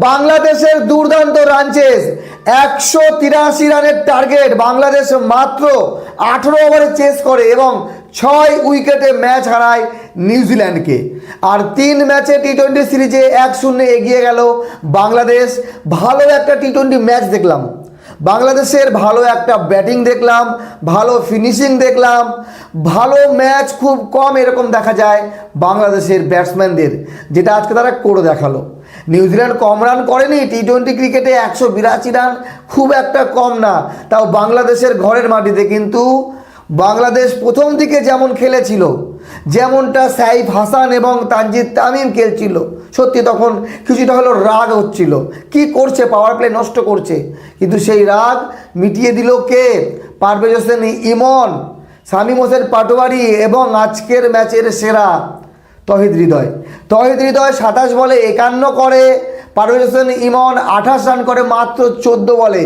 বাংলাদেশের দুর্দান্ত run chase, 183 রানের টার্গেট। বাংলাদেশ মাত্র 18 ওভারে চেস করে এবং 6 উইকেটে ম্যাচ হারায় নিউজিল্যান্ডকে। আর 3 ম্যাচে টি-20 সিরিজে 1-0 এগিয়ে গেল বাংলাদেশ। ভালো একটা টি-20 ম্যাচ দেখলাম, বাংলাদেশের ভালো একটা ব্যাটিং দেখলাম, ভালো ফিনিশিং দেখলাম। ভালো ম্যাচ খুব কম এরকম দেখা যায় বাংলাদেশের ব্যাটসম্যানদের, যেটা আজকে তারা করে দেখালো। নিউজিল্যান্ড কম রান করেনি টি-20 ক্রিকেটে, 182 রান খুব একটা কম না, তাও বাংলাদেশের ঘরের মাটিতে। কিন্তু বাংলাদেশ প্রথম দিকে যেমন খেলেছিল, যেমনটা সাইফ হাসান এবং তানজিদ তামিম খেলছিল, সত্যি তখন কিছুটা হলো রাগ হচ্ছিল, কি করছে, পাওয়ার প্লে নষ্ট করছে। কিন্তু সেই রাগ মিটিয়ে দিল কে? পারভেজ হোসেন ইমন, শামীম হোসেন পাটোয়ারি এবং আজকের ম্যাচের সেরা তহিদ হৃদয়। 27 বলে 51 করে, পারভেজ হোসেন ইমন 28 রান করে মাত্র 14 বলে,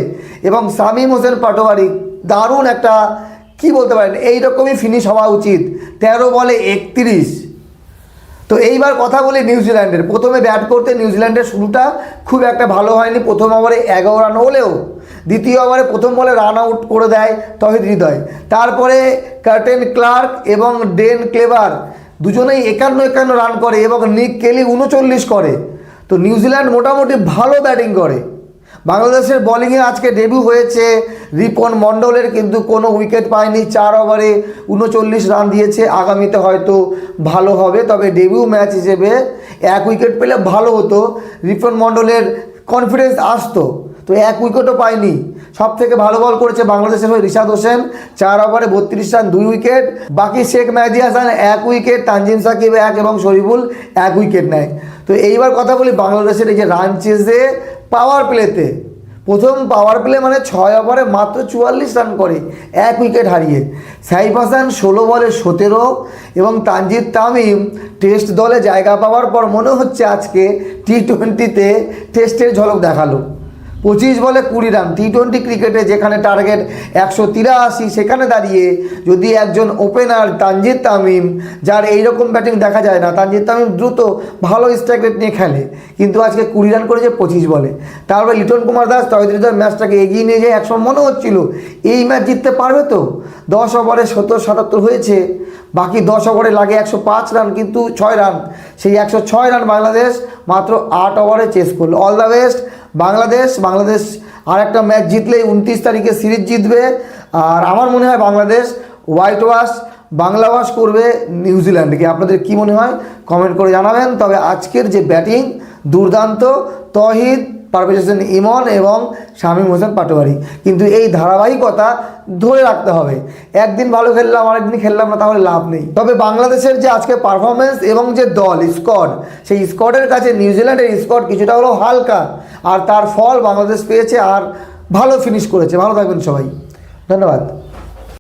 এবং শামীম হোসেন পাটোয়ারি দারুণ একটা, কি বলতে পারেন, এইরকমই ফিনিশ হওয়া উচিত, 13 বলে 31। তো এইবার কথা বলি নিউজিল্যান্ডের। প্রথমে ব্যাট করতে নিউজিল্যান্ডের শুরুটা খুব একটা ভালো হয়নি। প্রথম ওভারে 11 রান হলেও দ্বিতীয় ওভারে প্রথম বলে রান আউট করে দেয় তহিদ হৃদয়। তারপরে কার্টেন ক্লার্ক এবং ডেন ক্লেভার দুজনেই 51 রান করে এবং নিক কেলি 39 করে। তো নিউজিল্যান্ড মোটামুটি ভালো ব্যাটিং করে। বাংলাদেশের বোলিংয়ে আজকে ডেবিউ হয়েছে রিপন মণ্ডলের, কিন্তু কোনো উইকেট পায়নি, 4 ওভারে 39 রান দিয়েছে। আগামীতে হয়তো ভালো হবে, তবে ডেবিউ ম্যাচ হিসেবে 1 উইকেট পেলে ভালো হতো, রিপন মণ্ডলের কনফিডেন্স আসতো। তো 1 উইকেটও পায়নি। সব থেকে ভালো বল করেছে বাংলাদেশের হয়ে রিশাদ হোসেন, 4 ওভারে 32 রান, 2 উইকেট। বাকি শেখ মেহেদী হাসান 1 উইকেট, তানজিম সাকিব 1 এবং শরীফুল 1 উইকেট নেয়। তো এইবার কথা বলি বাংলাদেশের এই যে রান চেসে পাওয়ার প্লেতে। প্রথম পাওয়ার প্লে মানে 6 ওভারে মাত্র 44 রান করে 1 উইকেট হারিয়ে। সাইফ হাসান 16 বলে 17 এবং তানজিদ তামিম টেস্ট দলে জায়গা পাওয়ার পর মনে হচ্ছে আজকে টি-20তে টেস্টের ঝলক দেখালো। 25 বলে 20 রান। টি-20 ক্রিকেটে যেখানে টার্গেট 183, সেখানে দাঁড়িয়ে যদি একজন ওপেনার তানজিদ তামিম, যার এইরকম ব্যাটিং দেখা যায় না, তানজিদ তামিম দ্রুত ভালো স্ট্রাইক রেট নিয়ে খেলে, কিন্তু আজকে 20 রান করেছে 25 বলে। তারপরে লিটন কুমার দাস তহিদ হৃদয় ম্যাচটাকে এগিয়ে নিয়ে যায়। একসময় মনে হচ্ছিল এই ম্যাচ জিততে পারবে, তো 10 ওভারে 70-77 হয়েছে, বাকি 10 ওভারে লাগে 105 রান, কিন্তু 6 রান, সেই 106 রান বাংলাদেশ মাত্র 8 ওভারে চেস করলো। অল দ্য বেস্ট বাংলাদেশ আর একটা ম্যাচ জিতলেই 29 তারিখে সিরিজ জিতবে। আর আমার মনে হয় বাংলাদেশ বাংলা ওয়াশ করবে নিউজিল্যান্ডকে। আপনাদের কি মনে হয় কমেন্ট করে জানাবেন। তবে আজকের যে ব্যাটিং দুর্দান্ত, তহিদ, পারভেজ হোসেন ইমন এবং শামীম হোসেন পাটোয়ারি, কিন্তু এই ধারাবাহিকতা ধরে রাখতে হবে। একদিন ভালো খেললাম, আরেকদিন খেললাম না, তাহলে লাভ নেই। তবে বাংলাদেশের যে আজকে পারফরমেন্স এবং যে দল স্কোয়াড, সেই স্কোয়াডের কাছে নিউজিল্যান্ডের স্কোয়াড কিছুটা হলেও হালকা, আর তার ফল বাংলাদেশ পেয়েছে আর ভালো ফিনিশ করেছে। ভালো থাকবেন সবাই, ধন্যবাদ।